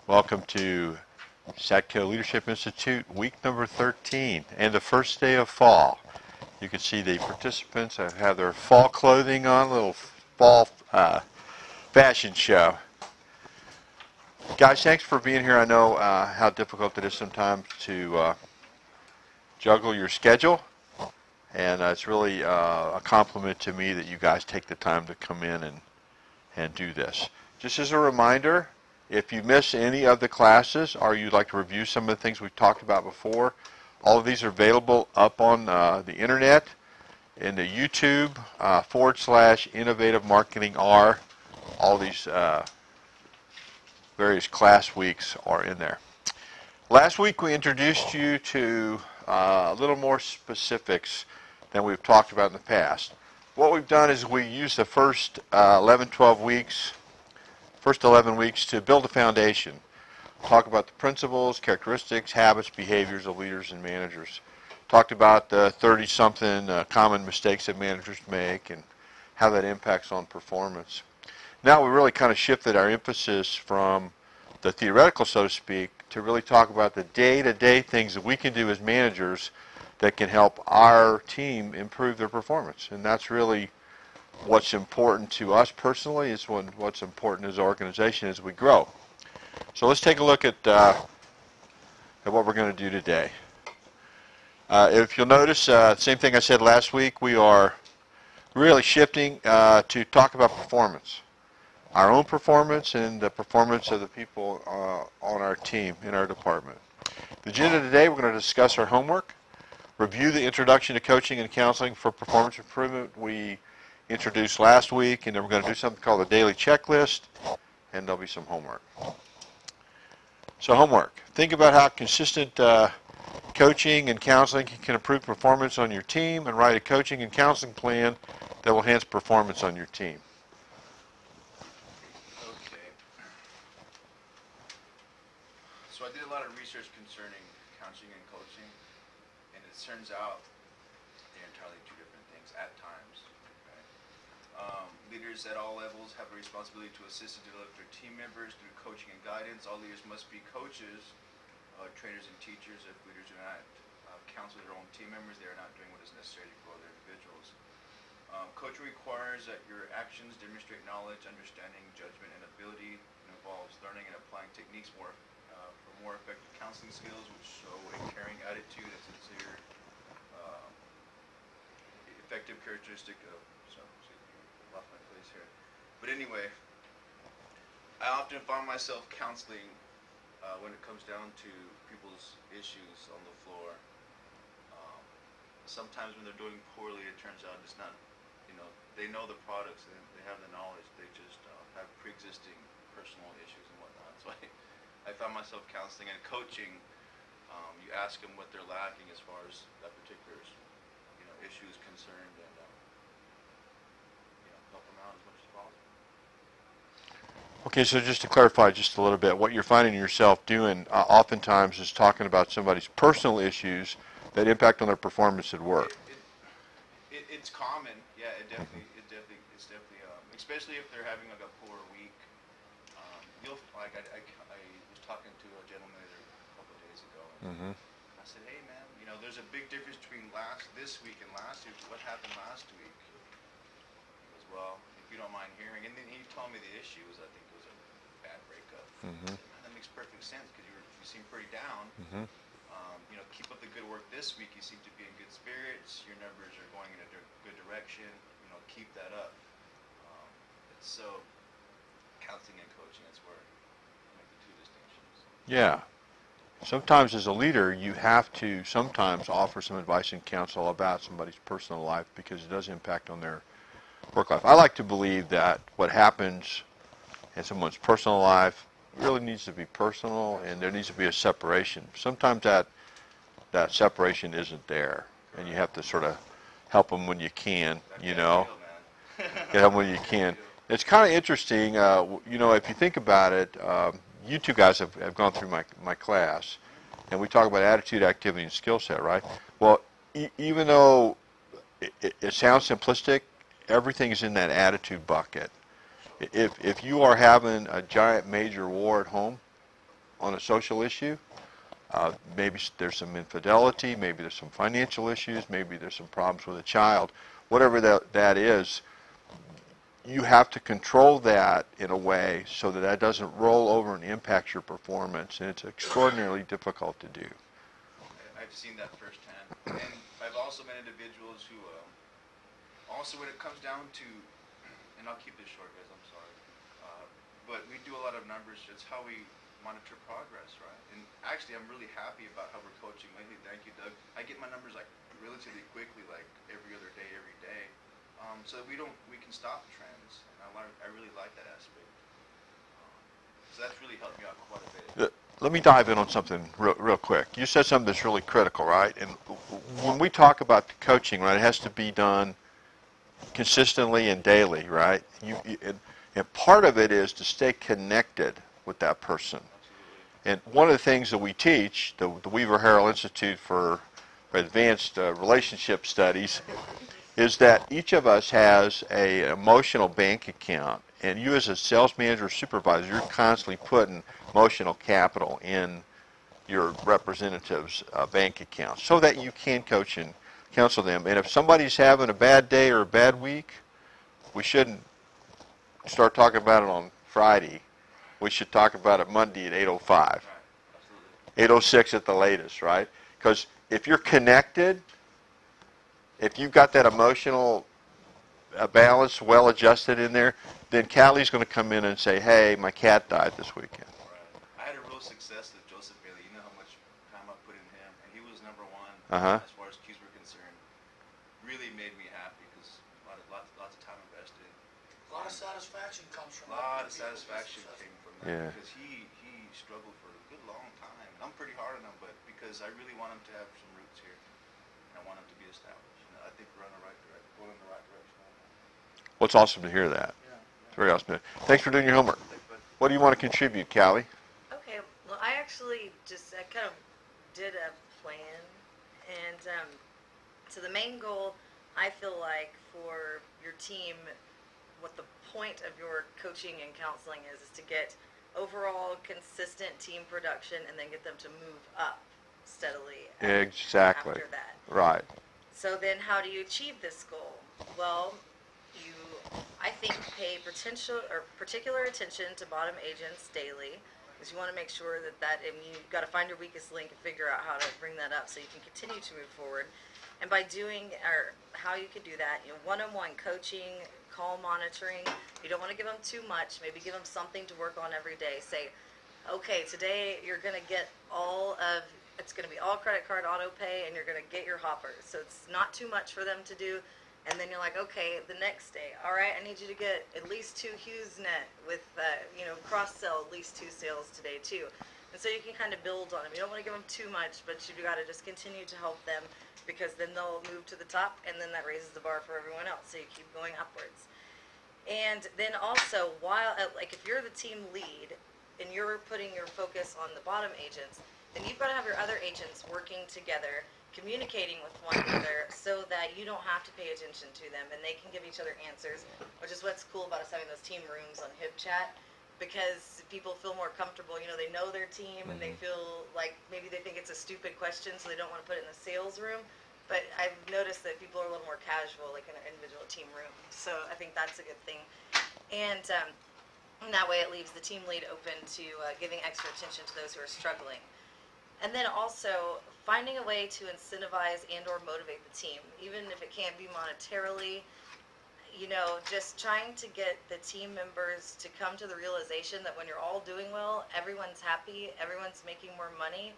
Welcome to SATCO Leadership Institute, week number 13, and the first day of fall. You can see the participants have their fall clothing on, a little fall fashion show. Guys, thanks for being here. I know how difficult it is sometimes to juggle your schedule, and it's really a compliment to me that you guys take the time to come in and do this. Just as a reminder, if you miss any of the classes or you'd like to review some of the things we've talked about before, all of these are available up on the internet in the YouTube /Innovative Marketing R. All these various class weeks are in there. Last week we introduced you to a little more specifics than we've talked about in the past. What we've done is we used the first 11 weeks to build a foundation. Talk about the principles, characteristics, habits, behaviors of leaders and managers. Talked about the 30-something common mistakes that managers make and how that impacts on performance. Now we really kind of shifted our emphasis from the theoretical, so to speak, to really talk about the day-to-day things that we can do as managers that can help our team improve their performance. And that's really what's important to us personally, is what's important as an organization as we grow. So let's take a look at what we're going to do today. If you'll notice, same thing I said last week, we are really shifting to talk about performance. Our own performance and the performance of the people on our team, in our department. The agenda today, we're going to discuss our homework, review the introduction to coaching and counseling for performance improvement we introduced last week, and then we're going to do something called the daily checklist, and there'll be some homework. So homework. Think about how consistent coaching and counseling can improve performance on your team, and write a coaching and counseling plan that will enhance performance on your team. Okay. So I did a lot of research concerning counseling and coaching, and it turns out they're entirely two different things at times. Leaders at all levels have a responsibility to assist and develop their team members through coaching and guidance. All leaders must be coaches, trainers, and teachers. If leaders do not counsel their own team members, they are not doing what is necessary to grow their individuals. Coaching requires that your actions demonstrate knowledge, understanding, judgment, and ability. It involves learning and applying techniques for more effective counseling skills, which show a caring attitude and sincere, effective characteristic of. Lost my place here. But anyway, I often find myself counseling when it comes down to people's issues on the floor. Sometimes when they're doing poorly, it turns out it's not, they know the products and they have the knowledge. They just have pre-existing personal issues and whatnot. So I found myself counseling and coaching. You ask them what they're lacking as far as that particular issue is concerned, and help them out as much as possible. Okay, so just to clarify just a little bit, what you're finding yourself doing oftentimes is talking about somebody's personal issues that impact on their performance at work. It's common, yeah. It's definitely, especially if they're having like a poor week. I was talking to a gentleman a couple of days ago, and I said, "Hey, man, there's a big difference between this week and last week. What happened last week?" Well, if you don't mind hearing, and then he told me the issue was, I think it was a bad breakup. That makes perfect sense because you seem pretty down. Keep up the good work this week. You seem to be in good spirits. Your numbers are going in a good direction. Keep that up. So counseling and coaching, that's where I make the two distinctions. Yeah. Sometimes as a leader, you have to sometimes offer some advice and counsel about somebody's personal life because it does impact on their work life. I like to believe that what happens and someone's personal life really needs to be personal, and there needs to be a separation. Sometimes that separation isn't there, and you have to sort of help them when you can, you know. Help them when you can. It's kind of interesting, you know, if you think about it, you two guys have gone through my class, and we talk about attitude, activity, and skill set, right? Well, even though it sounds simplistic, everything is in that attitude bucket. If you are having a giant major war at home on a social issue, maybe there's some infidelity, maybe there's some financial issues, maybe there's some problems with a child, whatever that is, you have to control that in a way so that doesn't roll over and impact your performance, and it's extraordinarily difficult to do. I've seen that firsthand, and I've also met individuals who, also when it comes down to, and I'll keep this short, guys, I'm sorry, but we do a lot of numbers. It's how we monitor progress, right? And actually, I'm really happy about how we're coaching lately. Thank you, Doug. I get my numbers like relatively quickly, like every other day, every day. So we can stop trends, and I really like that aspect. So that's really helped me out quite a bit. Let me dive in on something real quick. You said something that's really critical, right? And when we talk about coaching, right, it has to be done consistently and daily, right? And part of it is to stay connected with that person. And one of the things that we teach, the Weaver Harrell Institute for Advanced Relationship Studies, is that each of us has an emotional bank account, and you as a sales manager or supervisor, you're constantly putting emotional capital in your representative's bank account so that you can coach and counsel them. And if somebody's having a bad day or a bad week, we shouldn't start talking about it on Friday. We should talk about it Monday at 8:05, 8:06 at the latest, right? Because if you're connected, if you've got that emotional balance well adjusted in there, then Callie's going to come in and say, hey, my cat died this weekend. Right. I had a real success with Joseph Bailey. You know how much time I put in him, and he was number one as far as keys were concerned. Really made me happy because lots of time invested. A lot of satisfaction comes from that. A lot of satisfaction came from that. Yeah. Because he struggled for a good long time. I'm pretty hard on him, but because I really want him to have some roots here, and I want him to be established. I think we're on the right direction, going in the right direction. Well, it's awesome to hear that. It's very awesome. Thanks for doing your homework. What do you want to contribute, Callie? Okay, well, I actually I kind of did a plan, and so the main goal, I feel like, for your team, what the point of your coaching and counseling is to get overall consistent team production and then get them to move up steadily Exactly. after that. Right. So then how do you achieve this goal? Well, I think, pay particular attention to bottom agents daily, because you want to make sure that and you've got to find your weakest link and figure out how to bring that up so you can continue to move forward. And by doing, or how you can do that, one-on-one coaching, call monitoring. You don't want to give them too much. Maybe give them something to work on every day. Say, okay, today you're going to get it's going to be all credit card auto pay, and you're going to get your hoppers. So it's not too much for them to do. And then you're like, okay, the next day, all right, I need you to get at least 2 HughesNet with, cross-sell at least 2 sales today too. And so you can kind of build on them. You don't want to give them too much, but you've got to just continue to help them, because then they'll move to the top, and then that raises the bar for everyone else. So you keep going upwards. And then also, if you're the team lead and you're putting your focus on the bottom agents, then you've got to have your other agents working together, communicating with one another, so that you don't have to pay attention to them and they can give each other answers, which is what's cool about us having those team rooms on HipChat, because people feel more comfortable. They know their team, and they feel like maybe they think it's a stupid question, so they don't want to put it in the sales room. But I've noticed that people are a little more casual, like in an individual team room. So I think that's a good thing. And that way it leaves the team lead open to giving extra attention to those who are struggling. And then also finding a way to incentivize and or motivate the team, even if it can't be monetarily, just trying to get the team members to come to the realization that when you're all doing well, everyone's happy, everyone's making more money,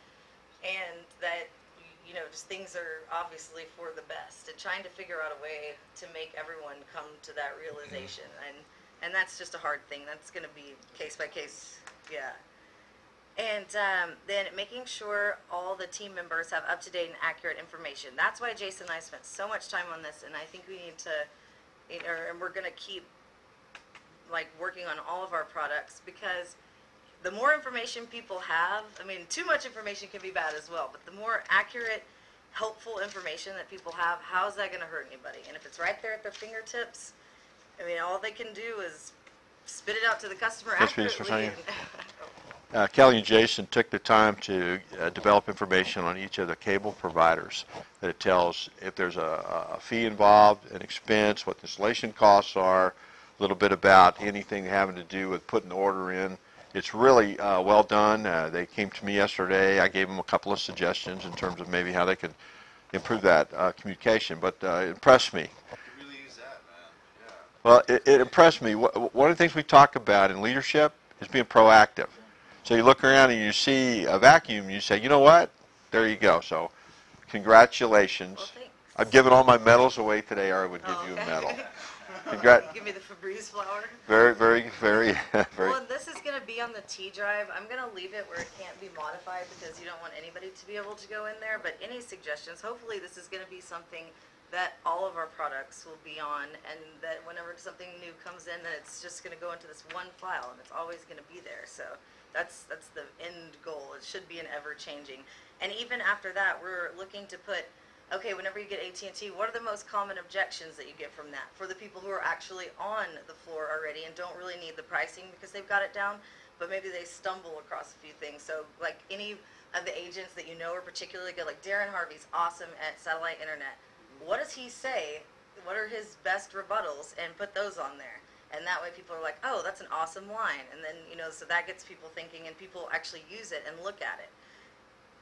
and that, just things are obviously for the best, and trying to figure out a way to make everyone come to that realization. And And that's just a hard thing. That's going to be case by case. Yeah. And then making sure all the team members have up-to-date and accurate information. That's why Jason and I spent so much time on this, and I think we need to, and we're going to keep like working on all of our products, because the more information people have, I mean, too much information can be bad as well, but the more accurate, helpful information that people have, how is that going to hurt anybody? And if it's right there at their fingertips, I mean, all they can do is spit it out to the customer accurately. Kelly and Jason took the time to develop information on each of the cable providers that it tells if there's a fee involved, an expense, what the installation costs are, a little bit about anything having to do with putting the order in. It's really well done. They came to me yesterday. I gave them a couple of suggestions in terms of maybe how they could improve that communication, but it impressed me. Really use that, man. Yeah. Well, it impressed me. One of the things we talk about in leadership is being proactive. So you look around and you see a vacuum, and you say, you know what? There you go. So congratulations. Well, thanks. I've given all my medals away today, or I would give you a medal. Give me the Febreze flower. Very, very, very. Well, and this is going to be on the T drive. I'm going to leave it where it can't be modified, because you don't want anybody to be able to go in there. But any suggestions, hopefully this is going to be something that all of our products will be on, and that whenever something new comes in, that it's just going to go into this one file, and it's always going to be there. So that's the end goal. It should be an ever-changing. And even after that, we're looking to put, okay, whenever you get AT&T, what are the most common objections that you get from that? For the people who are actually on the floor already and don't really need the pricing because they've got it down, but maybe they stumble across a few things. So like any of the agents that you know are particularly good, like Darren Harvey's awesome at satellite internet. What does he say? What are his best rebuttals? And put those on there. And that way people are like, oh, that's an awesome line. And then, so that gets people thinking, and people actually use it and look at it.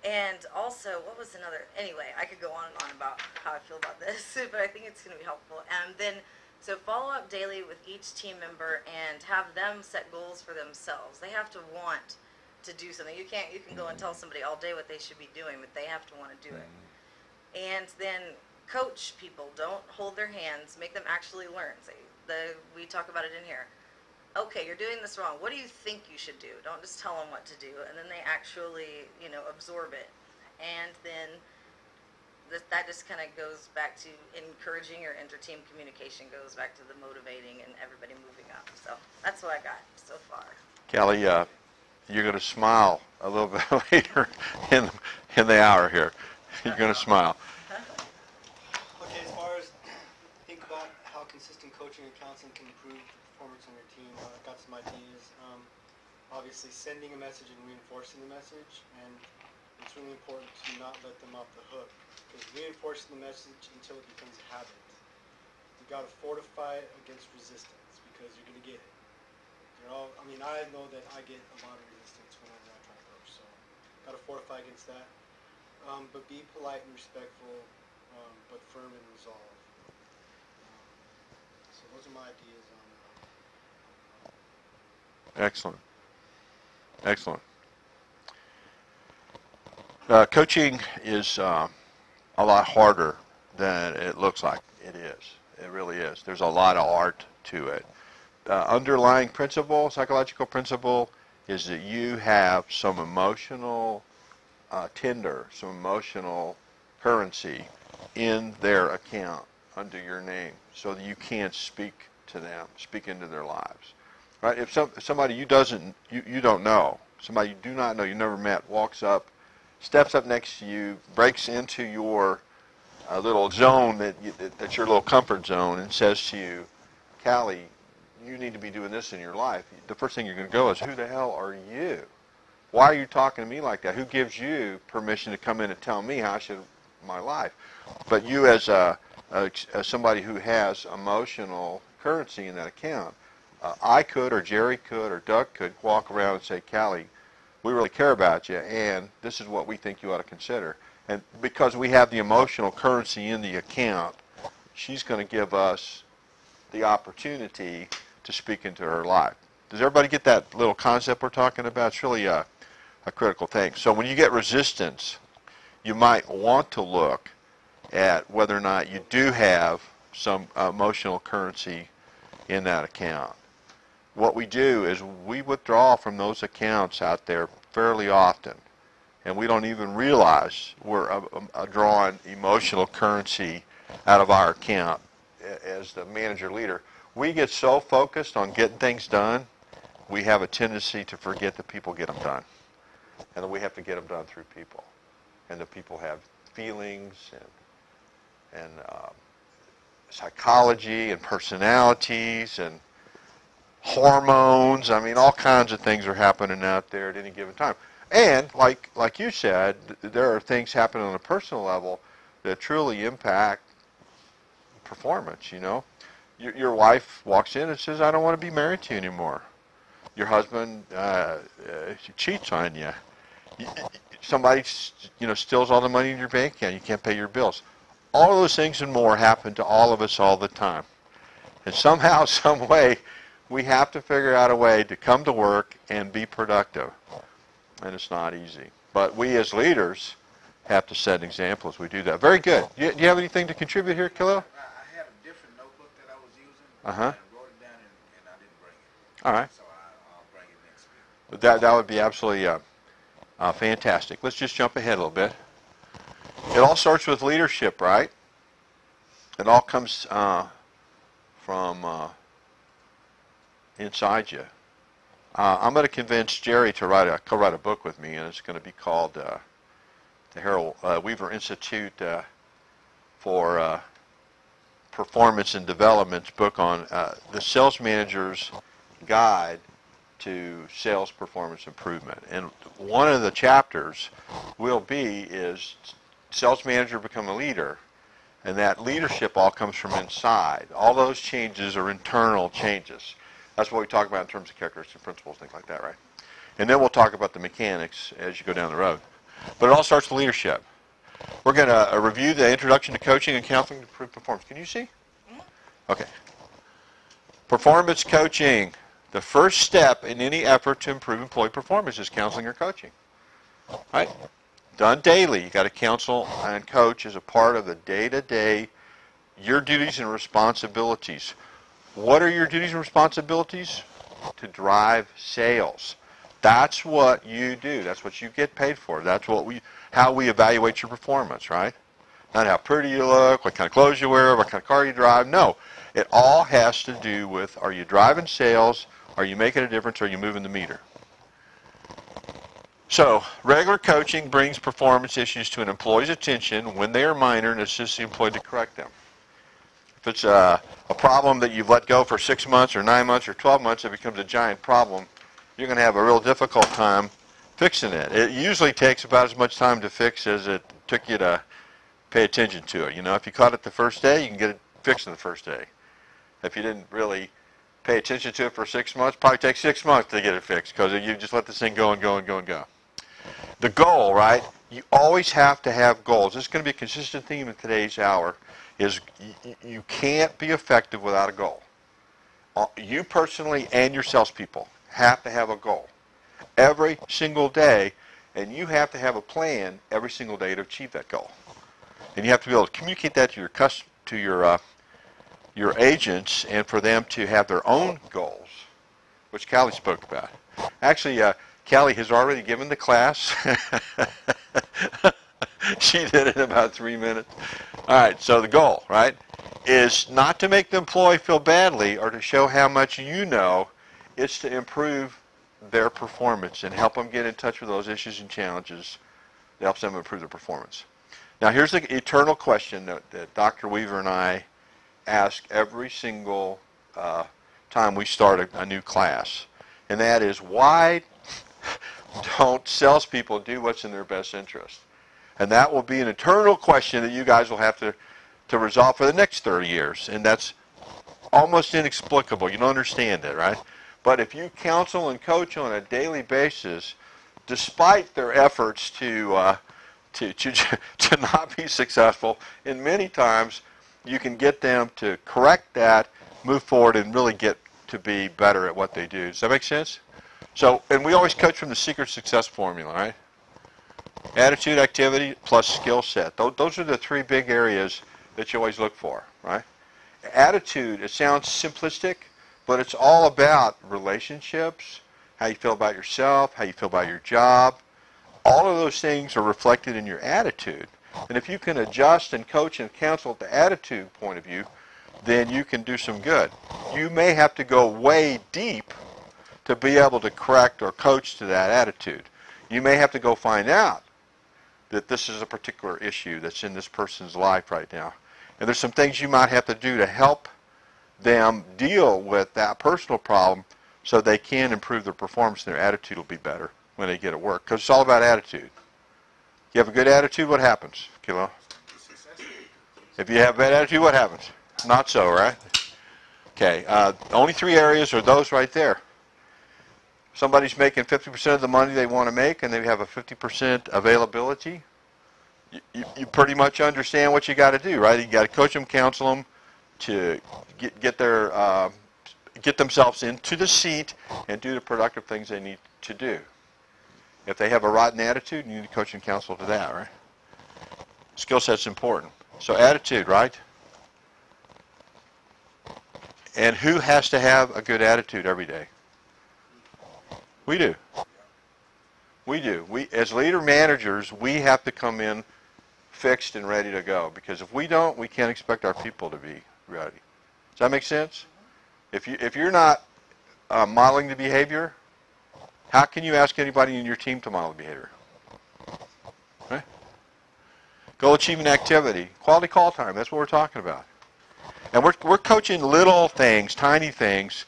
And also, what was another? Anyway, I could go on and on about how I feel about this, but I think it's going to be helpful. And then, so follow up daily with each team member and have them set goals for themselves. They have to want to do something. You can go and tell somebody all day what they should be doing, but they have to want to do it. And then coach people. Don't hold their hands. Make them actually learn. We talk about it in here. Okay, you're doing this wrong. What do you think you should do? Don't just tell them what to do. And then they actually, absorb it. And then that just kind of goes back to encouraging your inter-team communication, goes back to the motivating and everybody moving up. So that's what I got so far. Kelly, you're going to smile a little bit later in the hour here. You're going to smile. Okay, as far as think about how consistent coaching and counseling can improve the performance on your team, I've got some ideas. Obviously, sending a message and reinforcing the message, and it's really important to not let them off the hook, because reinforcing the message until it becomes a habit. You got to fortify it against resistance, because you're going to get it. I know that I get a lot of resistance whenever I try to coach, so got to fortify against that. But be polite and respectful, but firm and resolved. So those are my ideas on Excellent. Excellent. Coaching is a lot harder than it looks like. It is. It really is. There's a lot of art to it. Underlying principle, psychological principle, is that you have some emotional tender, some emotional currency in their account under your name, so that you can speak to them, speak into their lives. Right? If somebody you don't know, somebody you do not know, you never met, walks up, steps up next to you, breaks into your little zone that's your little comfort zone, and says to you, Callie, you need to be doing this in your life. The first thing you're going to go is, who the hell are you? Why are you talking to me like that? Who gives you permission to come in and tell me how I should live my life? But you, as somebody who has emotional currency in that account, I could, or Jerry could, or Doug could walk around and say, Callie, we really care about you, and this is what we think you ought to consider. And because we have the emotional currency in the account, she's going to give us the opportunity to speak into her life. Does everybody get that little concept we're talking about? It's really a critical thing. So when you get resistance, you might want to look at whether or not you do have some emotional currency in that account. what we do is we withdraw from those accounts out there fairly often, and we don't even realize we're drawing emotional currency out of our account as the manager leader. We get so focused on getting things done, we have a tendency to forget that people get them done, and that we have to get them done through people, and that people have feelings and psychology and personalities and hormones. I mean, all kinds of things are happening out there at any given time. And like you said, there are things happening on a personal level that truly impact performance, you know. Your wife walks in and says, I don't want to be married to you anymore. Your husband cheats on you. Somebody, you know, steals all the money in your bank account. You can't pay your bills. All of those things and more happen to all of us all the time. And somehow, some way, we have to figure out a way to come to work and be productive. And it's not easy. But we as leaders have to set an example as we do that. Very good. Do you have anything to contribute here, Khalil? I had a different notebook that I was using. Uh-huh. And I wrote it down and I didn't bring it. All right. So I'll bring it next week. That would be absolutely fantastic. Let's just jump ahead a little bit. It all starts with leadership, right? It all comes from inside you. I'm going to convince Jerry to co-write a book with me, and it's going to be called the Harold Weaver Institute for Performance and Development's book on the Sales Manager's Guide to Sales Performance Improvement. And one of the chapters is Sales Manager Become a Leader, and that leadership all comes from inside. All those changes are internal changes. That's what we talk about in terms of characteristics and principles, things like that, right? And then we'll talk about the mechanics as you go down the road. But it all starts with leadership. We're going to review the Introduction to Coaching and Counseling to Improve Performance. Can you see? Okay. Performance coaching. The first step in any effort to improve employee performance is counseling or coaching. Right? Done daily. You got to counsel and coach as a part of the day-to-day, your duties and responsibilities. What are your duties and responsibilities? To drive sales. That's what you do. That's what you get paid for. That's how we evaluate your performance, right? Not how pretty you look, what kind of clothes you wear, what kind of car you drive. No. It all has to do with, are you driving sales? Are you making a difference? Are you moving the meter? So, regular coaching brings performance issues to an employee's attention when they are minor and assists the employee to correct them. If it's a problem that you've let go for 6 months or 9 months or 12 months, it becomes a giant problem. You're going to have a real difficult time fixing it. It usually takes about as much time to fix as it took you to pay attention to it. You know, if you caught it the first day, you can get it fixed in the first day. If you didn't really pay attention to it for 6 months, probably take 6 months to get it fixed because you just let this thing go and go and go and go. The goal, right? You always have to have goals. This is going to be a consistent theme in today's hour. Is you can't be effective without a goal. You personally and your salespeople have to have a goal every single day, and you have to have a plan every single day to achieve that goal. And you have to be able to communicate that to your agents, and for them to have their own goals, which Callie spoke about. Actually, Callie has already given the class. She did it in about 3 minutes. All right, so the goal, right, is not to make the employee feel badly or to show how much you know. It's to improve their performance and help them get in touch with those issues and challenges that helps them improve their performance. Now, here's the eternal question that Dr. Weaver and I ask every single time we start a new class, and that is, why don't salespeople do what's in their best interest? And that will be an eternal question that you guys will have to resolve for the next 30 years. And that's almost inexplicable. You don't understand it, right? But if you counsel and coach on a daily basis, despite their efforts to not be successful, and many times you can get them to correct that, move forward, and really get to be better at what they do. Does that make sense? So, and we always coach from the secret success formula, right? Attitude, activity, plus skill set. Those are the three big areas that you always look for, right? Attitude, it sounds simplistic, but it's all about relationships, how you feel about yourself, how you feel about your job. All of those things are reflected in your attitude. And if you can adjust and coach and counsel at the attitude point of view, then you can do some good. You may have to go way deep to be able to correct or coach to that attitude. You may have to go find out that this is a particular issue that's in this person's life right now. And there's some things you might have to do to help them deal with that personal problem so they can improve their performance and their attitude will be better when they get at work. Because it's all about attitude. You have a good attitude, what happens, Kilo? If you have a bad attitude, what happens? Not so, right? Okay, only 3 areas are those right there. Somebody's making 50% of the money they want to make and they have a 50% availability. You pretty much understand what you got to do, right? You got to coach them, counsel them to get themselves into the seat and do the productive things they need to do. If they have a rotten attitude, you need to coach and counsel to that, right? Skill set's important. So attitude, right? And who has to have a good attitude every day? We do. We do. We, as leader managers, we have to come in fixed and ready to go. Because if we don't, we can't expect our people to be ready. Does that make sense? If you're not modeling the behavior, how can you ask anybody in your team to model the behavior? Right? Goal achievement activity. Quality call time. That's what we're talking about. And we're coaching little things, tiny things,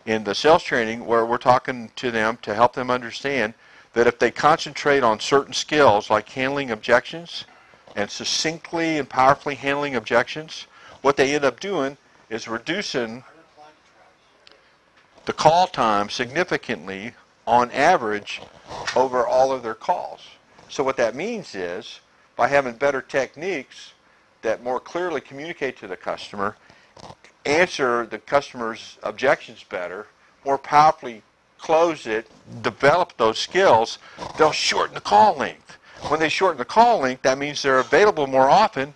in the sales training where we're talking to them to help them understand that if they concentrate on certain skills like handling objections and succinctly and powerfully handling objections, what they end up doing is reducing the call time significantly on average over all of their calls. So what that means is by having better techniques that more clearly communicate to the customer, answer the customer's objections better, more powerfully close it, develop those skills, they'll shorten the call length. When they shorten the call length, that means they're available more often.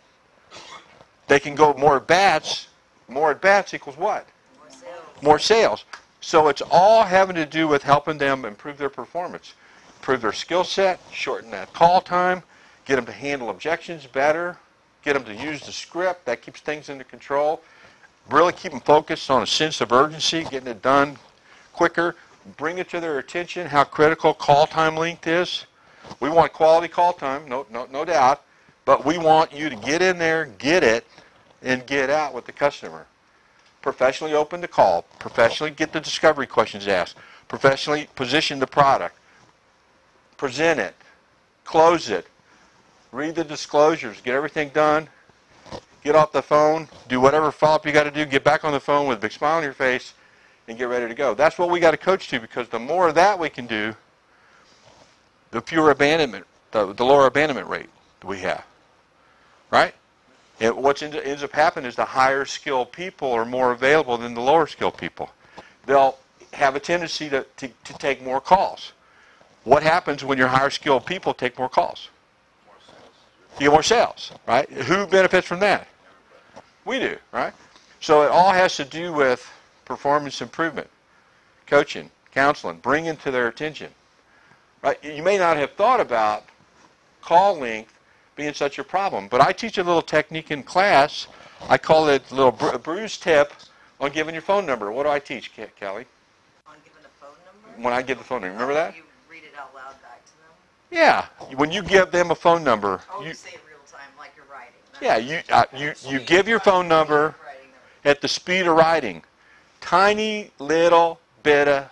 They can go more at bats. More at bats equals what? More sales. More sales. So it's all having to do with helping them improve their performance, improve their skill set, shorten that call time, get them to handle objections better, get them to use the script. That keeps things under control. Really keep them focused on a sense of urgency, getting it done quicker. Bring it to their attention how critical call time length is. We want quality call time, no doubt, but we want you to get in there, get it, and get out with the customer. Professionally open the call, professionally get the discovery questions asked, professionally position the product, present it, close it, read the disclosures, get everything done, get off the phone, do whatever follow-up you got to do, get back on the phone with a big smile on your face, and get ready to go. That's what we got to coach to, because the more of that we can do, the fewer abandonment, the lower abandonment rate we have, right? And what ends up happening is the higher skilled people are more available than the lower skilled people. They'll have a tendency to take more calls. What happens when your higher skilled people take more calls? You get more sales, right? Who benefits from that? We do, right? So it all has to do with performance improvement, coaching, counseling, bringing to their attention. Right? You may not have thought about call length being such a problem, but I teach a little technique in class. I call it a little bruise tip on giving your phone number. What do I teach, Kelly? On giving a phone number? When I give the phone number. Remember that? You read it out loud back to them? Yeah. When you give them a phone number. Oh, you say it real time like you're writing. Yeah, you give your phone number at the speed of writing. Tiny little bit of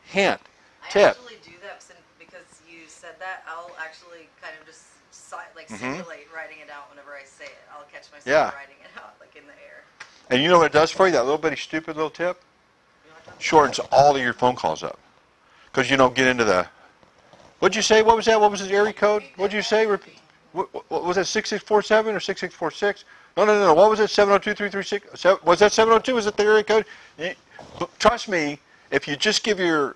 hint, tip. I actually do that because you said that. I'll actually kind of just simulate writing it out whenever I say it. I'll catch myself writing it out like in the air. And you know what it does for you? That little bitty stupid little tip shortens all of your phone calls up, because you don't get into the. What'd you say? What was that? What was the area code? What'd you say? What was that? 6647 or 6646? No. What was it? 702-336? Was that 702? Was it the area code? Trust me, if you just give your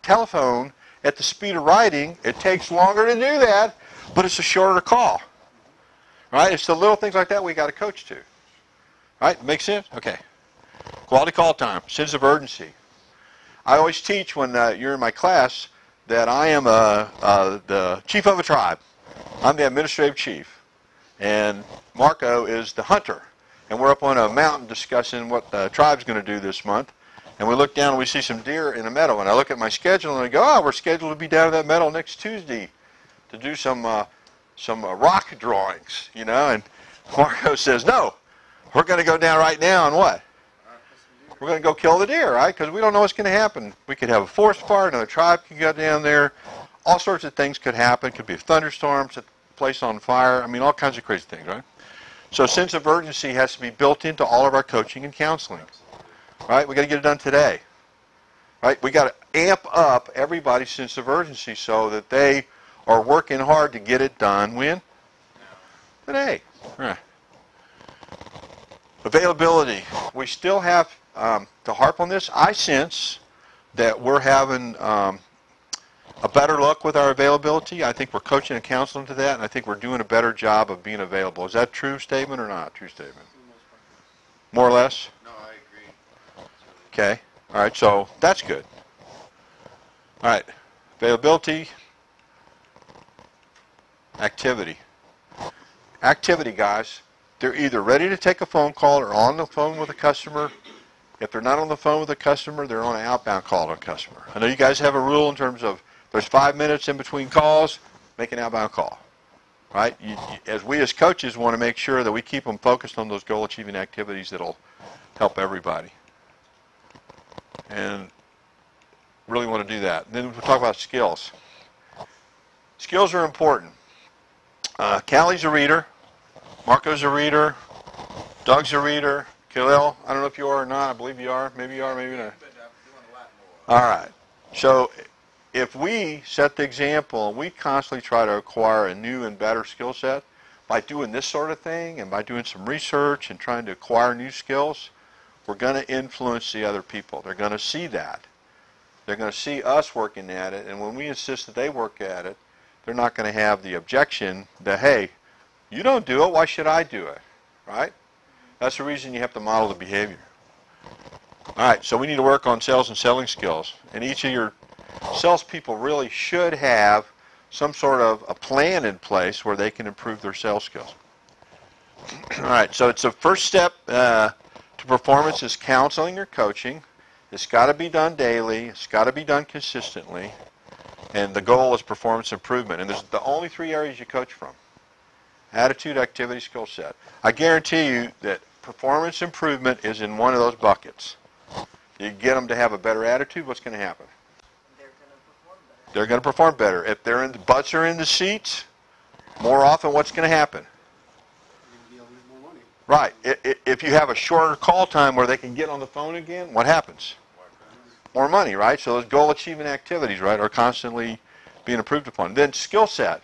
telephone at the speed of writing, it takes longer to do that, but it's a shorter call. Right? It's the little things like that we got to coach to. Right? Make sense? Okay. Quality call time, sense of urgency. I always teach when you're in my class that I am the chief of a tribe. I'm the administrative chief, and Marco is the hunter. And we're up on a mountain discussing what the tribe's going to do this month. And we look down and we see some deer in a meadow. And I look at my schedule and I go, oh, we're scheduled to be down at that meadow next Tuesday to do some rock drawings, you know. And Marco says, no, we're going to go down right now and what? We're going to go kill the deer, right? Because we don't know what's going to happen. We could have a forest fire, another tribe could go down there. All sorts of things could happen. Could be a thunderstorm, set the place on fire. I mean, all kinds of crazy things, right? So sense of urgency has to be built into all of our coaching and counseling, right? We got to get it done today, right? We got to amp up everybody's sense of urgency so that they are working hard to get it done when? Today. Right. Availability. We still have to harp on this. I sense that we're having a better look with our availability. I think we're coaching and counseling to that, and I think we're doing a better job of being available. Is that a true statement or not? True statement. More or less? No, I agree. Okay. All right, so that's good. All right. Availability. Activity. Activity, guys. They're either ready to take a phone call or on the phone with a customer. If they're not on the phone with a customer, they're on an outbound call to a customer. I know you guys have a rule in terms of there's 5 minutes in between calls, make an outbound call, right? As we as coaches want to make sure that we keep them focused on those goal-achieving activities that'll help everybody. And really want to do that. And then we'll talk about skills. Skills are important. Callie's a reader. Marco's a reader. Doug's a reader. Khalil, I don't know if you are or not. I believe you are. Maybe you are, maybe not. All right. So if we set the example and we constantly try to acquire a new and better skill set by doing this sort of thing and by doing some research and trying to acquire new skills, we're going to influence the other people. They're going to see that. They're going to see us working at it, and when we insist that they work at it, they're not going to have the objection that, hey, you don't do it, why should I do it, right? That's the reason you have to model the behavior. All right, so we need to work on sales and selling skills. And each of your salespeople really should have some sort of a plan in place where they can improve their sales skills. All right, so it's the first step to performance is counseling or coaching. It's got to be done daily. It's got to be done consistently. And the goal is performance improvement. And there's the only 3 areas you coach from. Attitude, activity, skill set. I guarantee you that performance improvement is in one of those buckets. You get them to have a better attitude, what's going to happen? They're going to perform better. They're going to perform better. If they're in the butts are in the seats, more often what's going to happen? More money. Right. If you have a shorter call time where they can get on the phone again, what happens? More money, right? So those goal achievement activities, right, are constantly being improved upon. Then skill set.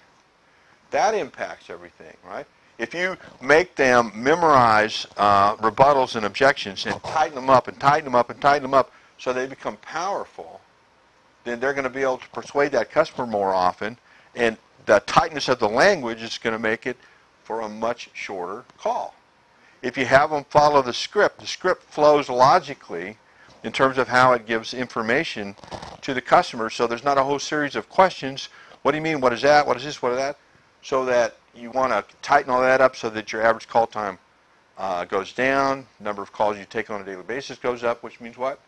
That impacts everything, right? If you make them memorize rebuttals and objections and tighten them up and tighten them up and tighten them up so they become powerful, then they're going to be able to persuade that customer more often, and the tightness of the language is going to make it for a much shorter call. If you have them follow the script flows logically in terms of how it gives information to the customer, so there's not a whole series of questions. What do you mean? What is that? What is this? What is that? So that you want to tighten all that up so that your average call time goes down, number of calls you take on a daily basis goes up, which means what?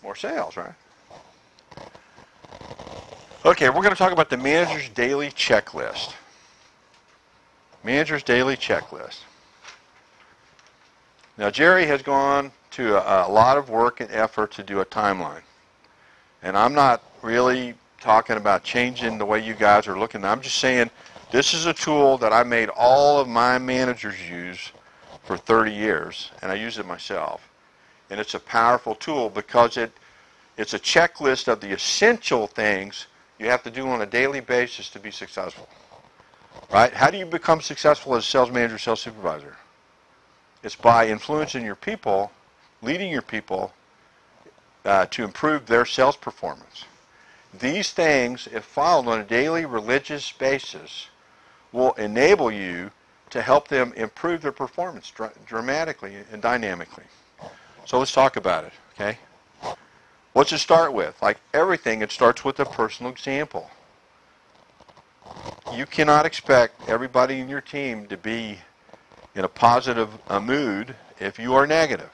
More sales, right? Okay, we're going to talk about the manager's daily checklist. Manager's daily checklist. Now, Jerry has gone to a lot of work and effort to do a timeline. And I'm not really talking about changing the way you guys are looking. I'm just saying this is a tool that I made all of my managers use for 30 years, and I use it myself. And it's a powerful tool because it's a checklist of the essential things you have to do on a daily basis to be successful. Right? How do you become successful as a sales manager, sales supervisor? It's by influencing your people, leading your people to improve their sales performance. These things, if followed on a daily religious basis, will enable you to help them improve their performance dramatically and dynamically. So let's talk about it, okay? What's it start with? Like everything, it starts with a personal example. You cannot expect everybody in your team to be in a positive mood if you are negative.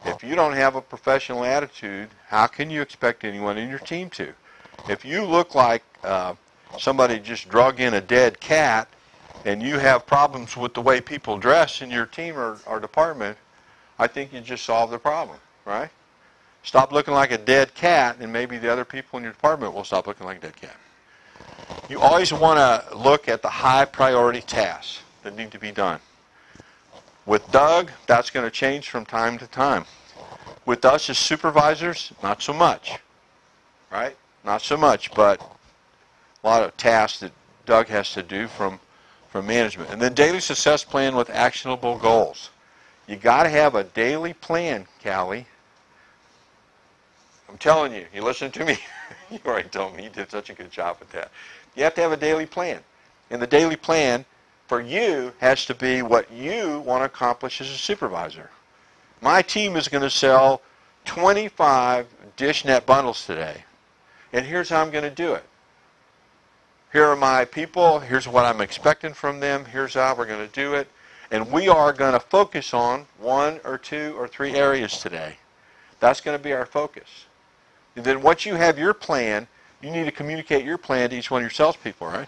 If you don't have a professional attitude, how can you expect anyone in your team to? If you look like somebody just drug in a dead cat and you have problems with the way people dress in your team or department, I think you just solved the problem, right? Stop looking like a dead cat, and maybe the other people in your department will stop looking like a dead cat. You always want to look at the high priority tasks that need to be done. With Doug, that's going to change from time to time. With us as supervisors, not so much, right? Not so much, but a lot of tasks that Doug has to do from management. And then daily success plan with actionable goals. You got to have a daily plan, Callie. I'm telling you, you listen to me. You already told me you did such a good job with that. You have to have a daily plan. And the daily plan for you has to be what you want to accomplish as a supervisor. My team is going to sell 25 DishNet bundles today. And here's how I'm going to do it. Here are my people. Here's what I'm expecting from them. Here's how we're going to do it. And we are going to focus on 1 or 2 or 3 areas today. That's going to be our focus. And then once you have your plan, you need to communicate your plan to each one of your salespeople, right?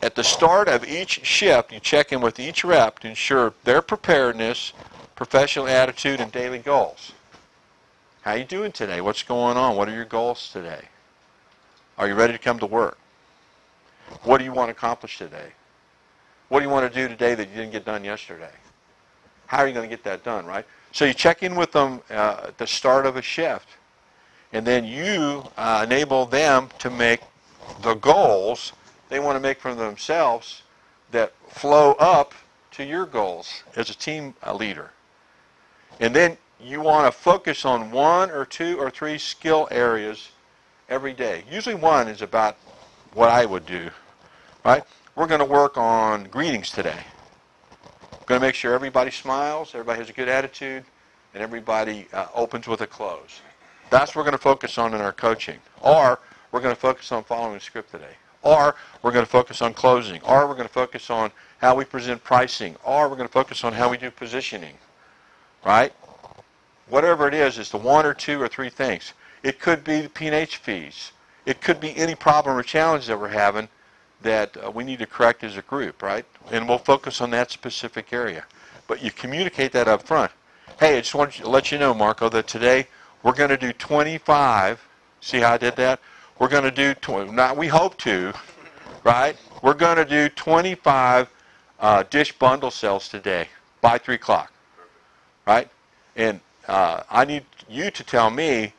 At the start of each shift, you check in with each rep to ensure their preparedness, professional attitude, and daily goals. How are you doing today? What's going on? What are your goals today? Are you ready to come to work? What do you want to accomplish today? What do you want to do today that you didn't get done yesterday? How are you going to get that done, right? So you check in with them at the start of a shift, and then you enable them to make the goals they want to make for themselves that flow up to your goals as a team leader. And then you want to focus on 1 or 2 or 3 skill areas every day. Usually 1 is about what I would do, right? We're going to work on greetings today. We're going to make sure everybody smiles, everybody has a good attitude, and everybody opens with a close. That's what we're going to focus on in our coaching. Or we're going to focus on following the script today. Or we're going to focus on closing. Or we're going to focus on how we present pricing. Or we're going to focus on how we do positioning. Right? Whatever it is, it's the 1 or 2 or 3 things. It could be the P&H fees. It could be any problem or challenge that we're having that we need to correct as a group, right? And we'll focus on that specific area. But you communicate that up front. Hey, I just want to let you know, Marco, that today we're going to do 25. See how I did that? We're going to do, we hope to, right? We're going to do 25 dish bundle sales today by 3 o'clock, right? And I need you to tell me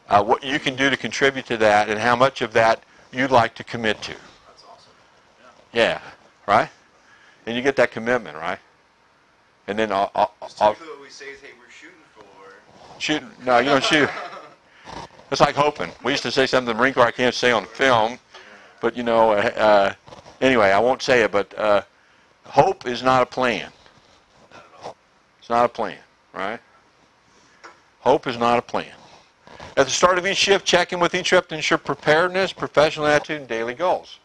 what you can do to contribute to that and how much of that you'd like to commit to. That's awesome. Yeah, right? And you get that commitment, right? And then I'll Typically what we say is, hey, we're shooting for... shoot. No, you don't shoot. It's like hoping. We used to say something in the Marine Corps I can't say on film, but you know, anyway, I won't say it, but hope is not a plan. Not at all. It's not a plan, right? Hope is not a plan. At the start of each shift, check in with each rep to ensure preparedness, professional attitude, and daily goals.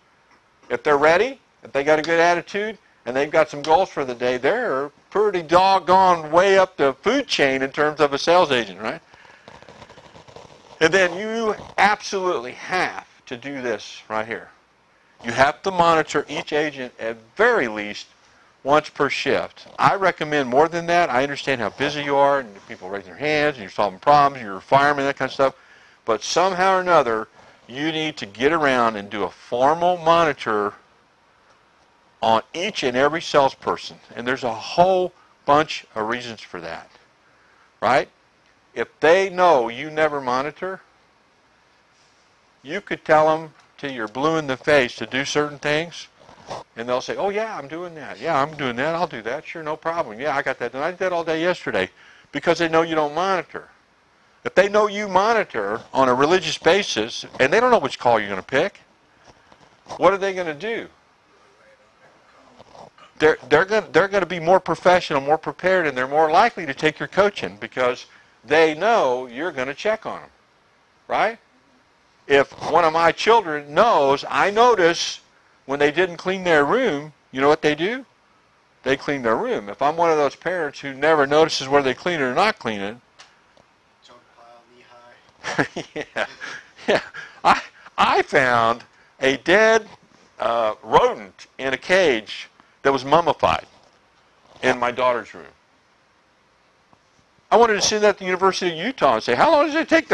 If they're ready, if they got a good attitude, and they've got some goals for the day, they're pretty doggone way up the food chain in terms of a sales agent, right? And then you absolutely have to do this right here. You have to monitor each agent at very least once per shift. I recommend more than that. I understand how busy you are, and people raising their hands, and you're solving problems, you're a fireman, that kind of stuff. But somehow or another, you need to get around and do a formal monitor on each and every salesperson. And there's a whole bunch of reasons for that, right? If they know you never monitor, you could tell them till you're blue in the face to do certain things, and they'll say, oh, yeah, I'm doing that. Yeah, I'm doing that. I'll do that. Sure, no problem. Yeah, I got that done. I did that all day yesterday, because they know you don't monitor. If they know you monitor on a religious basis, and they don't know which call you're going to pick, what are they going to do? they're going to be more professional, more prepared, and they're more likely to take your coaching because they know you're going to check on them, right? If one of my children knows, I notice when they didn't clean their room, you know what they do? They clean their room. If I'm one of those parents who never notices whether they clean it or not clean it, Junk pile, knee high. yeah. I found a dead rodent in a cage that was mummified in my daughter's room. I wanted to send that to the University of Utah and say, how long does it take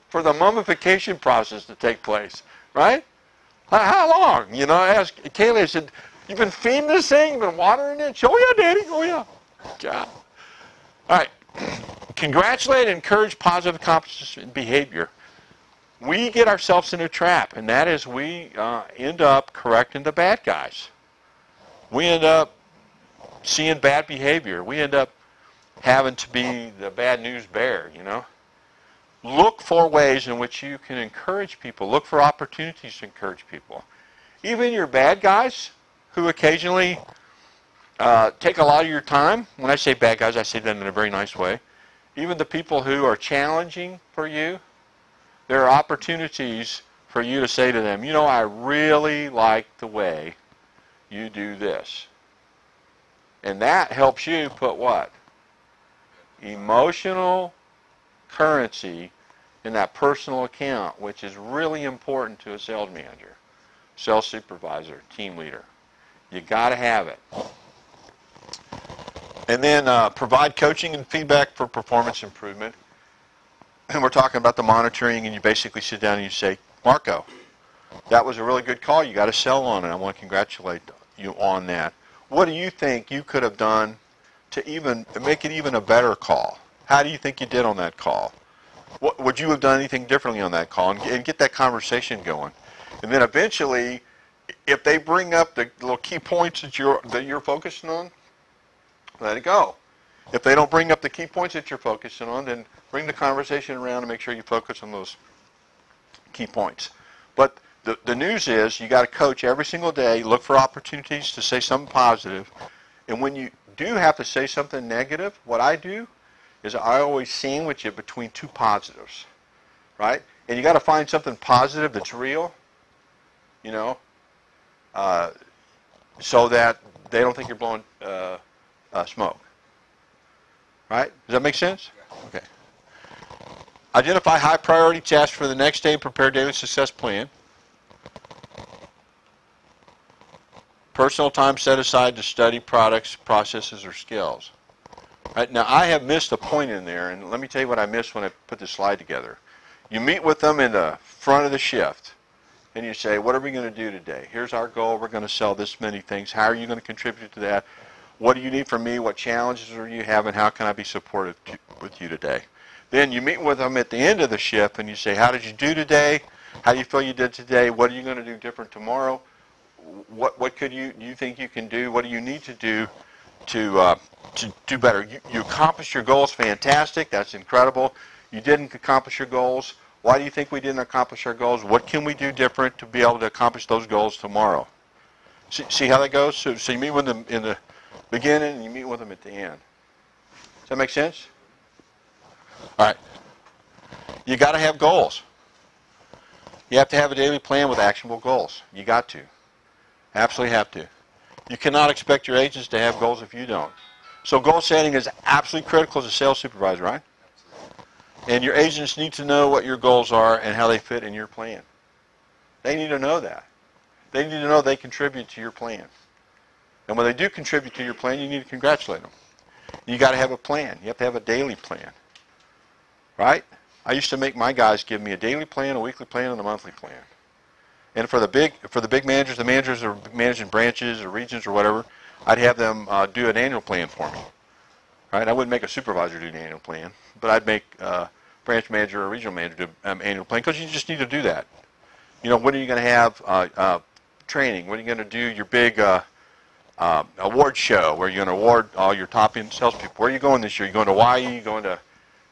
for the mummification process to take place, right? How long? You know, I asked Kaylee, I said, you've been feeding this thing? You've been watering it? Oh, yeah, Daddy. Oh, yeah. God. All right. Congratulate and encourage positive accomplishments and behavior. We get ourselves in a trap, and that is we end up correcting the bad guys. We end up seeing bad behavior. We end up having to be the bad news bearer, you know. Look for ways in which you can encourage people. Look for opportunities to encourage people. Even your bad guys who occasionally take a lot of your time. When I say bad guys, I say that in a very nice way. Even the people who are challenging for you, there are opportunities for you to say to them, you know, I really like the way you do this. And that helps you put what? Emotional currency in that personal account, which is really important to a sales manager, sales supervisor, team leader. You got to have it. And then provide coaching and feedback for performance improvement. And we're talking about the monitoring, and you basically sit down and you say, Marco, that was a really good call. You got to sell on it. I want to congratulate you on that. What do you think you could have done to even make it even a better call? How do you think you did on that call? Would you have done anything differently on that call? And get that conversation going. And then eventually, if they bring up the little key points that you're focusing on, let it go. If they don't bring up the key points that you're focusing on, then bring the conversation around and make sure you focus on those key points. But the news is you got to coach every single day, look for opportunities to say something positive. And when you do have to say something negative, what I do is I always sandwich it between two positives, right? And you got to find something positive that's real, you know, so that they don't think you're blowing smoke. Right? Does that make sense? Okay. Identify high priority tasks for the next day and prepare a daily success plan. Personal time set aside to study products, processes, or skills. Right? Now, I have missed a point in there, and let me tell you what I missed when I put this slide together. You meet with them in the front of the shift, and you say, what are we going to do today? Here's our goal. We're going to sell this many things. How are you going to contribute to that? What do you need from me? What challenges are you having? How can I be supportive with you today? Then you meet with them at the end of the shift, and you say, how did you do today? How do you feel you did today? What are you going to do different tomorrow? What could you think you can do? What do you need to do to do better? You accomplished your goals. Fantastic. That's incredible. You didn't accomplish your goals. Why do you think we didn't accomplish our goals? What can we do different to be able to accomplish those goals tomorrow? See how that goes? So you meet with them in the beginning and you meet with them at the end. Does that make sense? All right. You got to have goals. You have to have a daily plan with actionable goals. You got to. Absolutely have to. You cannot expect your agents to have goals if you don't. So goal setting is absolutely critical as a sales supervisor, right? And your agents need to know what your goals are and how they fit in your plan. They need to know that. They need to know they contribute to your plan. And when they do contribute to your plan, you need to congratulate them. You got to have a plan. You have to have a daily plan. Right? I used to make my guys give me a daily plan, a weekly plan, and a monthly plan. And for the big managers, the managers are managing branches or regions or whatever, I'd have them do an annual plan for me. Right? I wouldn't make a supervisor do an annual plan, but I'd make a branch manager or a regional manager do an annual plan because you just need to do that. You know, when are you going to have training? When are you going to do your big award show where you're going to award all your top end salespeople? Where are you going this year? You going to Hawaii? You going to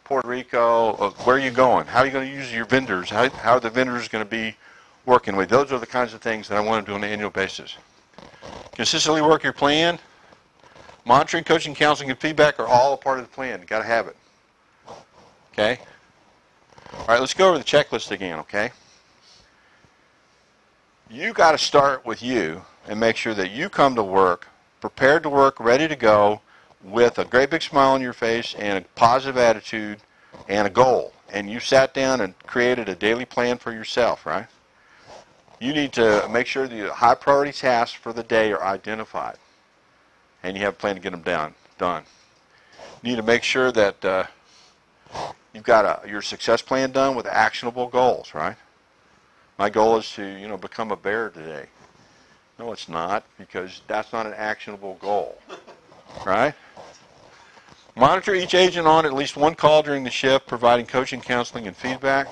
Puerto Rico? Where are you going? How are you going to use your vendors? How are the vendors going to be working with? Those are the kinds of things that I want to do on an annual basis. Consistently work your plan. Monitoring, coaching, counseling, and feedback are all a part of the plan. You've got to have it. Okay? All right, let's go over the checklist again, okay? You got to start with you and make sure that you come to work prepared to work, ready to go, with a great big smile on your face and a positive attitude and a goal. And you sat down and created a daily plan for yourself, right? You need to make sure the high priority tasks for the day are identified. And you have a plan to get them done. You need to make sure that you've got your success plan done with actionable goals, right? My goal is to, become a bear today. No, it's not, because that's not an actionable goal, right? Monitor each agent on at least one call during the shift, providing coaching, counseling, and feedback.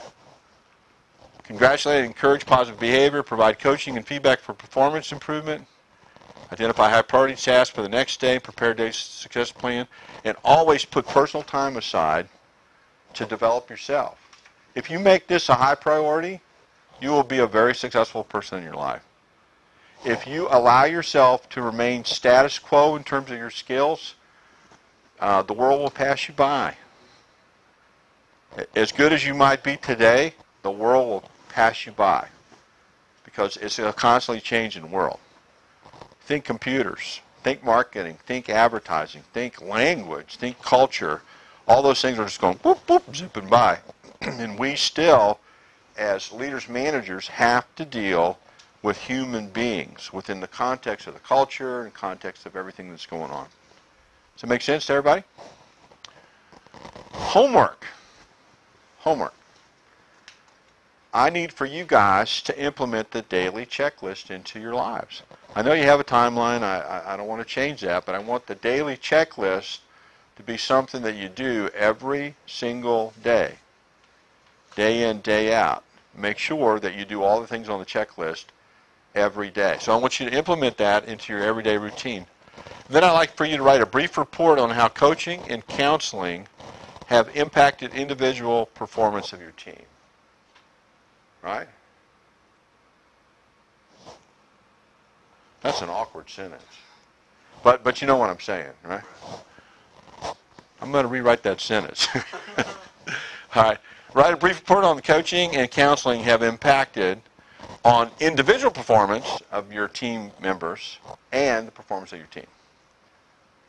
Congratulate and encourage positive behavior, provide coaching and feedback for performance improvement. Identify high priority tasks for the next day, prepare day's success plan, and always put personal time aside to develop yourself. If you make this a high priority, you will be a very successful person in your life. If you allow yourself to remain status quo in terms of your skills, the world will pass you by. As good as you might be today, the world will pass you by because it's a constantly changing world. Think computers, think marketing, think advertising, think language, think culture. All those things are just going whoop, whoop, zipping by. And we still, as leaders, managers, have to deal with human beings within the context of the culture and context of everything that's going on. Does that make sense to everybody? Homework. I need for you guys to implement the daily checklist into your lives. I know you have a timeline. I don't want to change that, but I want the daily checklist to be something that you do every single day. Day in, day out. Make sure that you do all the things on the checklist every day. So I want you to implement that into your everyday routine. Then I'd like for you to write a brief report on how coaching and counseling have impacted individual performance of your team. Right? That's an awkward sentence. But you know what I'm saying, right? I'm going to rewrite that sentence. All right. Write a brief report on the coaching and counseling have impacted on individual performance of your team members and the performance of your team.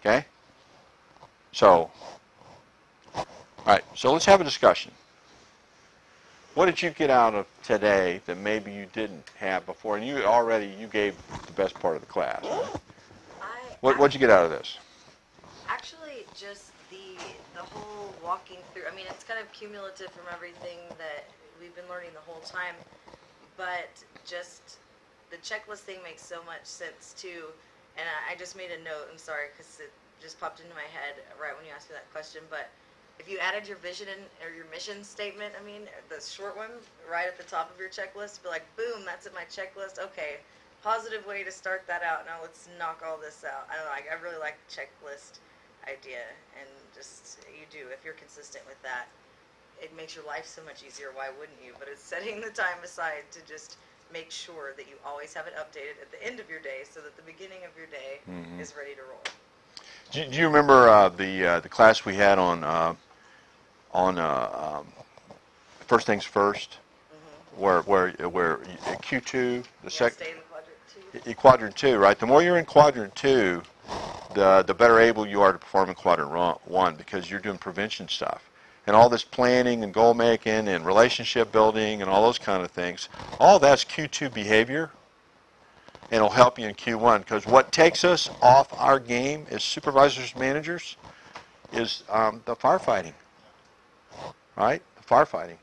Okay? So, all right. So let's have a discussion. What did you get out of today that maybe you didn't have before? And you gave the best part of the class. Right? What'd you get out of this? Actually, just the whole walking through. I mean, it's kind of cumulative from everything that we've been learning the whole time, but just the checklist thing makes so much sense too. And I just made a note. I'm sorry because it just popped into my head right when you asked me that question, but. If you added your vision or your mission statement, the short one, right at the top of your checklist, be like, boom, that's at my checklist. Okay, positive way to start that out. Now let's knock all this out. I don't know, I really like the checklist idea, and just, you do, if you're consistent with that, it makes your life so much easier. Why wouldn't you? But it's setting the time aside to just make sure that you always have it updated at the end of your day so that the beginning of your day is ready to roll. Do you remember the class we had on First Things First, where Q2, Stay in quadrant 2, right? The more you're in quadrant 2, the better able you are to perform in quadrant 1 because you're doing prevention stuff. And all this planning and goal making and relationship building and all those kind of things, all that's Q2 behavior. And it'll help you in Q1 because what takes us off our game as supervisors, managers, is the firefighting, right? The firefighting,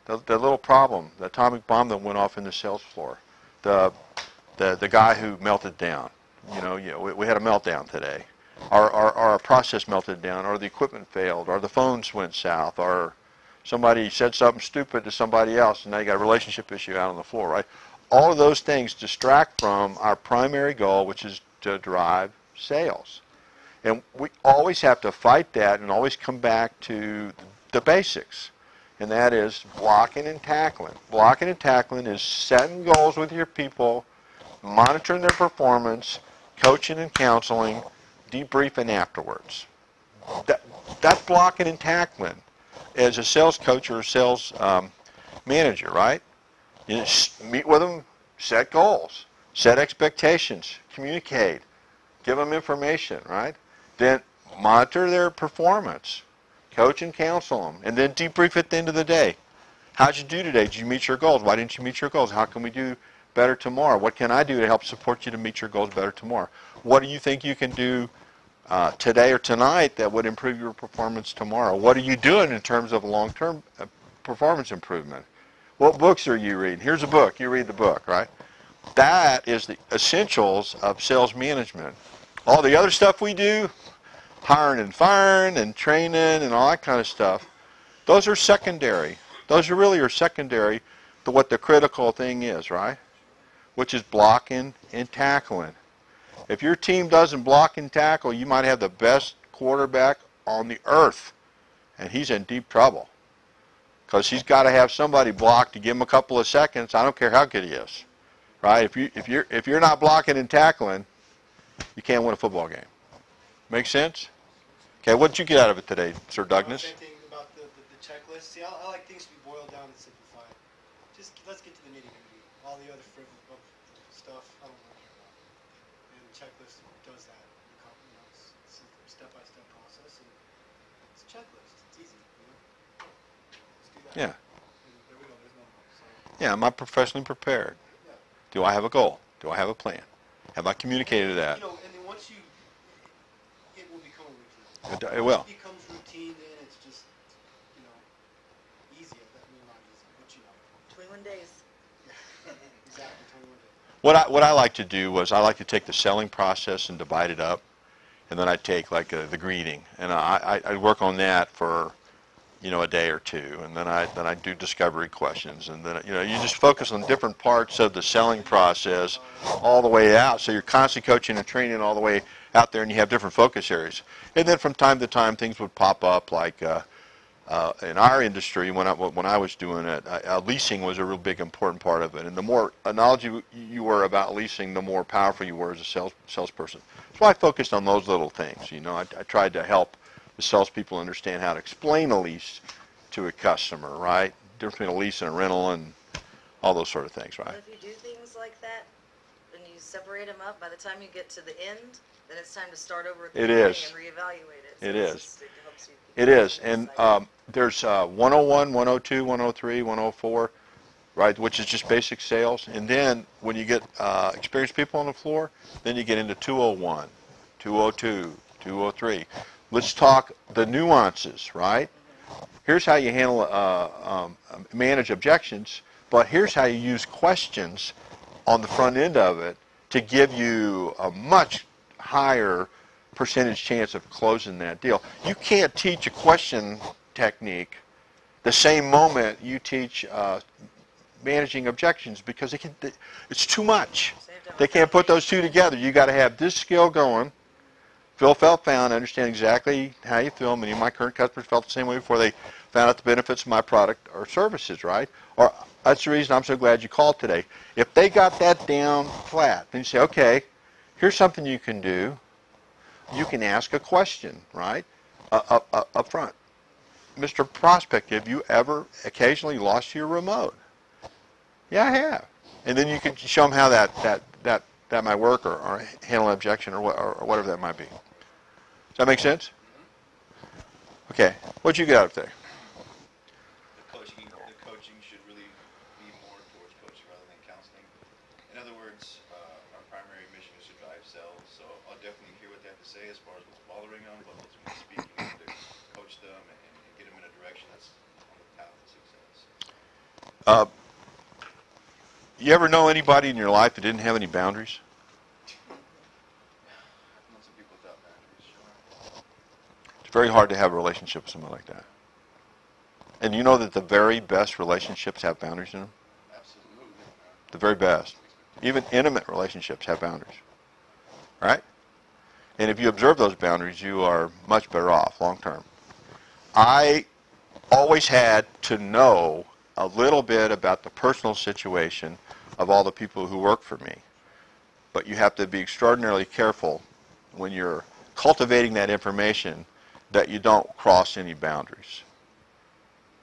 the little problem, the atomic bomb that went off in the sales floor, the guy who melted down. We had a meltdown today, or our process melted down, or the equipment failed, or the phones went south, or somebody said something stupid to somebody else, and now you got a relationship issue out on the floor, right? All of those things distract from our primary goal, which is to drive sales. And we always have to fight that and always come back to the basics. And that is blocking and tackling. Blocking and tackling is setting goals with your people, monitoring their performance, coaching and counseling, debriefing afterwards. That's blocking and tackling as a sales coach or a sales manager, right? You just meet with them, set goals, set expectations, communicate, give them information, right? Then monitor their performance, coach and counsel them, and then debrief at the end of the day. How'd you do today? Did you meet your goals? Why didn't you meet your goals? How can we do better tomorrow? What can I do to help support you to meet your goals better tomorrow? What do you think you can do today or tonight that would improve your performance tomorrow? What are you doing in terms of long-term performance improvement? What books are you reading? Here's a book. You read the book, right? That is the essentials of sales management. All the other stuff we do, hiring and firing and training and all that kind of stuff, those are secondary. Those are really secondary to what the critical thing is, right? Which is blocking and tackling. If your team doesn't block and tackle, you might have the best quarterback on the earth, and he's in deep trouble because he's got to have somebody block to give him a couple of seconds. I don't care how good he is, right? If you're not blocking and tackling, you can't win a football game. Make sense? Okay, what did you get out of it today, Sir Douglas? Same thing about the checklist. See, I like things to be boiled down and simplified. Just let's get to the nitty-gritty. All the other frivolous stuff, I don't want to hear about. And the checklist does that. It's a step-by-step process, and it's a checklist. It's easy, Let's do that. Yeah. And there we go. There's no more. So, Yeah, am I professionally prepared? yeah. Do I have a goal? Do I have a plan? Have I communicated that? And then once it will become a routine. It will. Once it becomes routine, then it's just, easy. Not easy, but 21 days. Yeah, exactly, 21 days. What I like to do was I like to take the selling process and divide it up, and then I take like the greeting, and I work on that for a day or two, and then I do discovery questions, and then you just focus on different parts of the selling process all the way out. So you're constantly coaching and training all the way out there, and you have different focus areas. And then from time to time, things would pop up like in our industry when I was doing it, leasing was a real big important part of it. And the more knowledgeable you were about leasing, the more powerful you were as a salesperson. So I focused on those little things. I tried to help the salespeople understand how to explain a lease to a customer, right? Difference between a lease and a rental and all those sort of things, right? But if you do things like that, and you separate them up, by the time you get to the end, then it's time to start over at the beginning and reevaluate it. So It it's is. just- it helps you It is. And there's 101, 102, 103, 104, right, which is just basic sales. And then when you get experienced people on the floor, then you get into 201, 202, 203. Let's talk the nuances, right? Here's how you handle, manage objections, but here's how you use questions on the front end of it to give you a much higher percentage chance of closing that deal. You can't teach a question technique the same moment you teach managing objections because it's too much. They can't put those two together. You got to have this skill going. Phil found, understand exactly how you feel. Many of my current customers felt the same way before they found out the benefits of my product or services, right? Or that's the reason I'm so glad you called today. If they got that down flat, then you say, okay, here's something you can do. You can ask a question, right, up front. Mr. Prospect, have you ever occasionally lost your remote? Yeah, I have. And then you can show them how that might work or handle an objection or whatever that might be. Does that make sense? Okay. What'd you get out of there? The coaching should really be more towards coaching rather than counseling. In other words, our primary mission is to drive sales, so I'll definitely hear what they have to say as far as what's bothering them, but ultimately speaking, we have to coach them and get them in a direction that's on the path to success. You ever know anybody in your life that didn't have any boundaries? I've known some people without boundaries, sure. It's very hard to have a relationship with someone like that. And you know that the very best relationships have boundaries in them? Absolutely. The very best. Even intimate relationships have boundaries. Right? And if you observe those boundaries, you are much better off long term. I always had to know a little bit about the personal situation of all the people who work for me. but you have to be extraordinarily careful when you're cultivating that information that you don't cross any boundaries,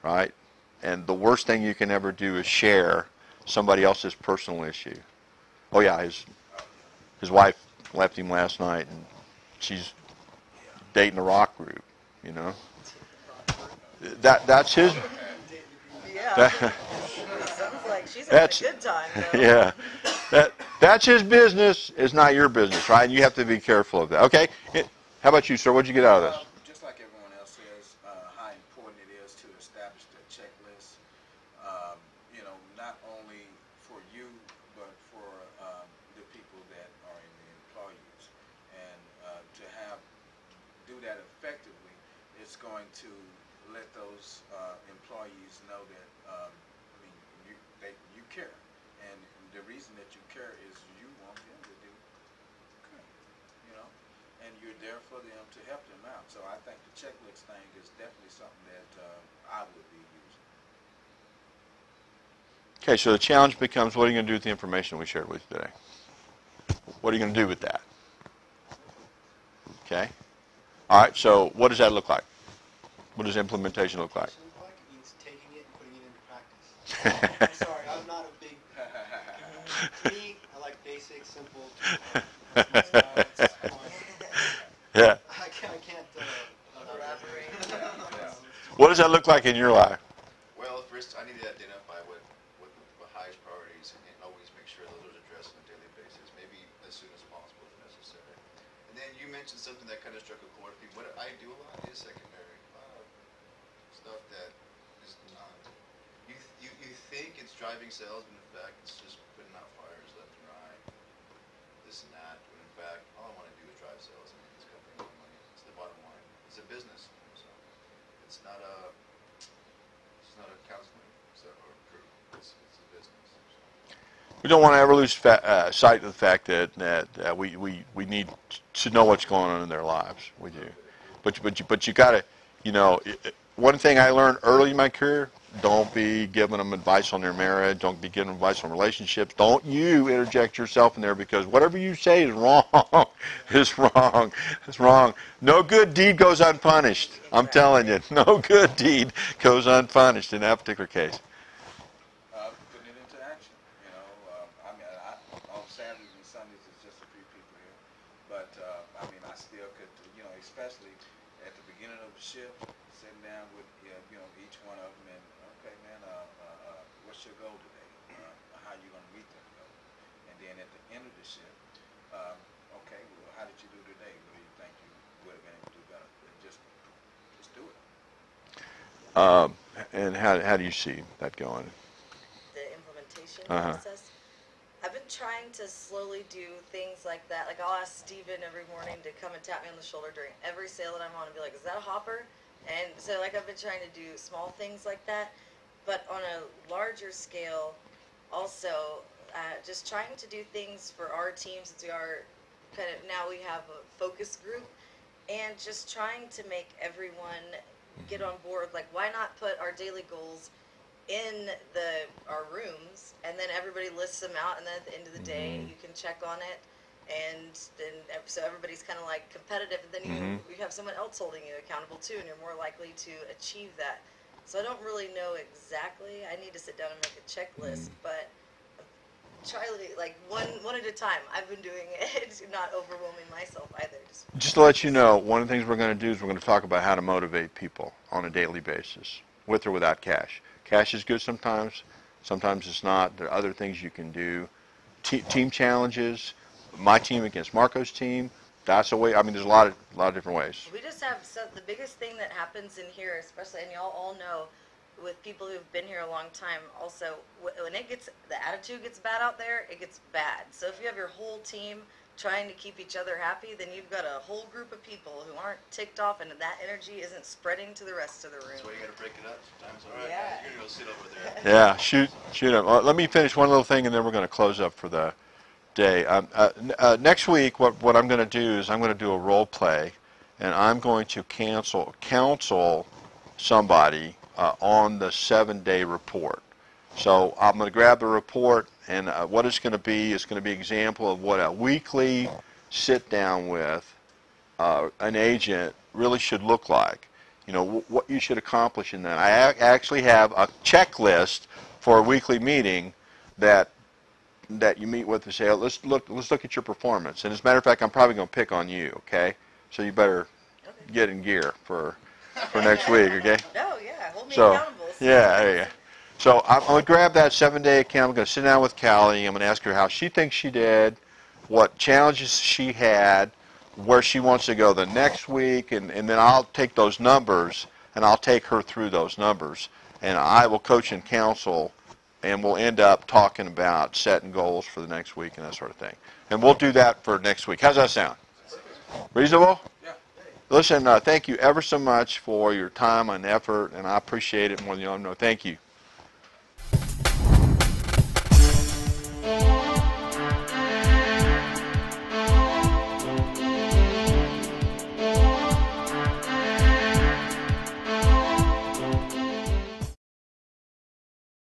right? And the worst thing you can ever do is share somebody else's personal issue. Oh yeah, his wife left him last night, and she's dating a rock group, you know. That's his. Yeah. Sounds like she's having a good time, though. Yeah. That's his business. It's not your business, right? And you have to be careful of that. Okay. How about you, sir? What'd you get out of this? Just like everyone else says, how important it is to establish the checklist. Not only for you, but for the people that are in the employees, and to do that effectively, it's going to let those employees know that you care, and the reason that you care is you want them to do good, and you're there for them to help them out. So I think the checklist thing is definitely something that I would be using. Okay, so the challenge becomes, what are you going to do with the information we shared with you today? What are you going to do with that? Okay. All right, so what does that look like? What does implementation look like? It means taking it and putting it into practice. I'm sorry, I'm not a big... me, I like basic, simple. Yeah. I can't elaborate. What does that look like in your life? Well, first I need to identify what the highest priorities and always make sure those are addressed on a daily basis, maybe as soon as possible if necessary. And then you mentioned something that kind of struck a chord with me. What I do a lot is secondary. Stuff that is not. You think it's driving sales, but in fact it's just putting out fires left and right, this and that. When in fact all I want to do is drive sales and make this company more money. It's the bottom line. It's a business, so it's not a counseling or group. It's a business. We don't want to ever lose sight of the fact that we need to know what's going on in their lives. We do, but you got to, one thing I learned early in my career: don't be giving them advice on their marriage. Don't be giving them advice on relationships. Don't you interject yourself in there, because whatever you say is wrong. It's wrong. It's wrong. No good deed goes unpunished. I'm telling you, no good deed goes unpunished in that particular case. Putting it into action. On Saturdays and Sundays it's just a few people here, but I still could, especially at the beginning of the shift, sitting down with each one of them and, okay, man, what's your goal today? How you gonna meet that goal? And then at the end of the shift, okay, well, how did you do today? What do you think you would have been able to do better? And just do it. And how do you see that going? The implementation Uh-huh. process. I've been trying to slowly do things like that. Like I'll ask Steven every morning to come and tap me on the shoulder during every sale that I'm on and be like, is that a hopper? And so like I've been trying to do small things like that. But on a larger scale, also just trying to do things for our team, since we are kind of, now we have a focus group, and just trying to make everyone get on board. Like, why not put our daily goals in our rooms, and then everybody lists them out, and then at the end of the day you can check on it, and then so everybody's kind of like competitive, and then you have someone else holding you accountable too, and you're more likely to achieve that. So I don't really know exactly. I need to sit down and make a checklist, but try like one at a time. I've been doing it, not overwhelming myself either. Just to let you know, one of the things we're going to do is we're going to talk about how to motivate people on a daily basis, with or without cash. Cash is good sometimes. Sometimes it's not. There are other things you can do. Team challenges. My team against Marco's team. That's a way. I mean, there's a lot of different ways. We just have the biggest thing that happens in here, especially, and y'all all know, with people who've been here a long time. Also, when the attitude gets bad out there, it gets bad. So if you have your whole team trying to keep each other happy, then you've got a whole group of people who aren't ticked off, and that energy isn't spreading to the rest of the room. That's why you got to break it up. Sometimes, all right, Yeah. you're gonna go sit over there. Yeah, shoot them. Let me finish one little thing, and then we're going to close up for the day. Next week, what I'm going to do is I'm going to do a role play, and I'm going to counsel somebody on the 7-day report. So I'm going to grab the report, and what it's going to be is going to be an example of what a weekly sit-down with an agent really should look like. You know, what you should accomplish in that. I actually have a checklist for a weekly meeting that you meet with and say, oh, let's look at your performance. And as a matter of fact, I'm probably going to pick on you, okay? So you better get in gear for next week, okay? No, yeah, hold me So, accountable. yeah. So I'm going to grab that 7-day account. I'm going to sit down with Callie. I'm going to ask her how she thinks she did, what challenges she had, where she wants to go the next week, and then I'll take those numbers and I'll take her through those numbers, and I will coach and counsel, and we'll end up talking about setting goals for the next week and that sort of thing. And we'll do that for next week. How's that sound? Reasonable? Yeah. Listen, thank you ever so much for your time and effort, and I appreciate it more than you all know. Thank you.